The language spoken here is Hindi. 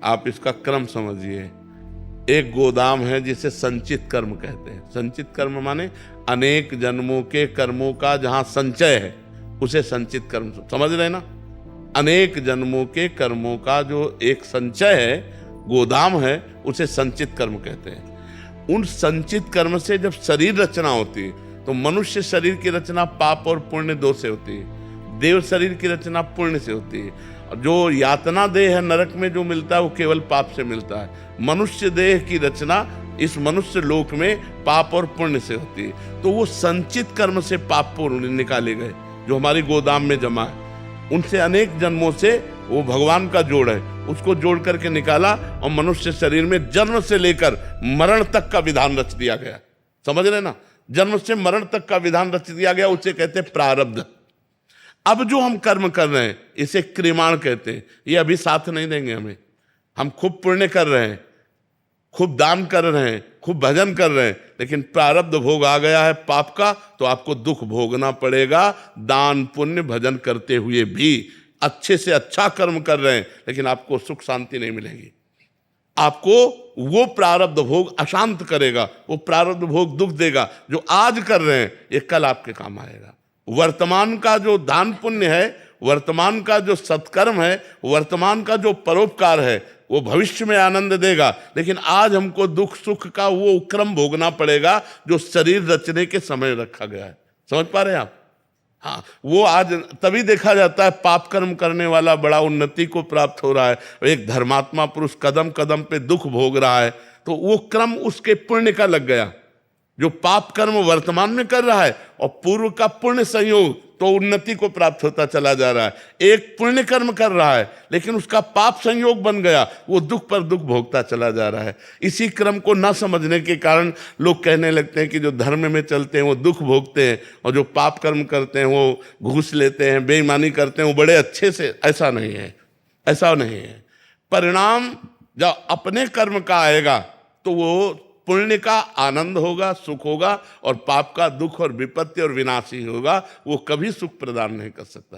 आप इसका क्रम समझिए। एक गोदाम है जिसे संचित कर्म कहते हैं। संचित कर्म माने अनेक जन्मों के कर्मों का जहां संचय है उसे संचित कर्म समझ रहे ना। अनेक जन्मों के कर्मों का जो एक संचय है, गोदाम है, उसे संचित कर्म कहते हैं। उन संचित कर्म से जब शरीर रचना होती है तो मनुष्य शरीर की रचना पाप और पुण्य दो से होती है। देव शरीर की रचना पुण्य से होती है। जो यातना देह है नरक में जो मिलता है वो केवल पाप से मिलता है। मनुष्य देह की रचना इस मनुष्य लोक में पाप और पुण्य से होती है। तो वो संचित कर्म से पाप पुण्य निकाले गए जो हमारी गोदाम में जमा है। उनसे अनेक जन्मों से वो भगवान का जोड़ है, उसको जोड़ करके निकाला और मनुष्य शरीर में जन्म से लेकर मरण तक का विधान रच दिया गया। समझ रहे ना, जन्म से मरण तक का विधान रच दिया गया, उसे कहते हैं प्रारब्ध। अब जो हम कर्म कर रहे हैं इसे क्रियमाण कहते हैं। ये अभी साथ नहीं देंगे हमें। हम खूब पुण्य कर रहे हैं, खूब दान कर रहे हैं, खूब भजन कर रहे हैं, लेकिन प्रारब्ध भोग आ गया है पाप का, तो आपको दुख भोगना पड़ेगा। दान पुण्य भजन करते हुए भी अच्छे से अच्छा कर्म कर रहे हैं, लेकिन आपको सुख शांति नहीं मिलेगी। आपको वो प्रारब्ध भोग अशांत करेगा, वो प्रारब्ध भोग दुख देगा। जो आज कर रहे हैं ये कल आपके काम आएगा। वर्तमान का जो दान पुण्य है, वर्तमान का जो सत्कर्म है, वर्तमान का जो परोपकार है, वो भविष्य में आनंद देगा। लेकिन आज हमको दुख सुख का वो क्रम भोगना पड़ेगा जो शरीर रचने के समय रखा गया है। समझ पा रहे हैं आप? हाँ, वो आज तभी देखा जाता है पाप कर्म करने वाला बड़ा उन्नति को प्राप्त हो रहा है, एक धर्मात्मा पुरुष कदम कदम पे दुख भोग रहा है, तो वो क्रम उसके पुण्य का लग गया। जो पाप कर्म वर्तमान में कर रहा है और पूर्व का पुण्य संयोग, तो उन्नति को प्राप्त होता चला जा रहा है। एक पुण्य कर्म कर रहा है लेकिन उसका पाप संयोग बन गया, वो दुख पर दुख भोगता चला जा रहा है। इसी क्रम को न समझने के कारण लोग कहने लगते हैं कि जो धर्म में चलते हैं वो दुख भोगते हैं और जो पाप कर्म करते हैं वो घूस लेते हैं, बेईमानी करते हैं, वो बड़े अच्छे से। ऐसा नहीं है, ऐसा नहीं है। परिणाम जब अपने कर्म का आएगा तो वो पुण्य का आनंद होगा, सुख होगा, और पाप का दुख और विपत्ति और विनाश ही होगा। वो कभी सुख प्रदान नहीं कर सकता।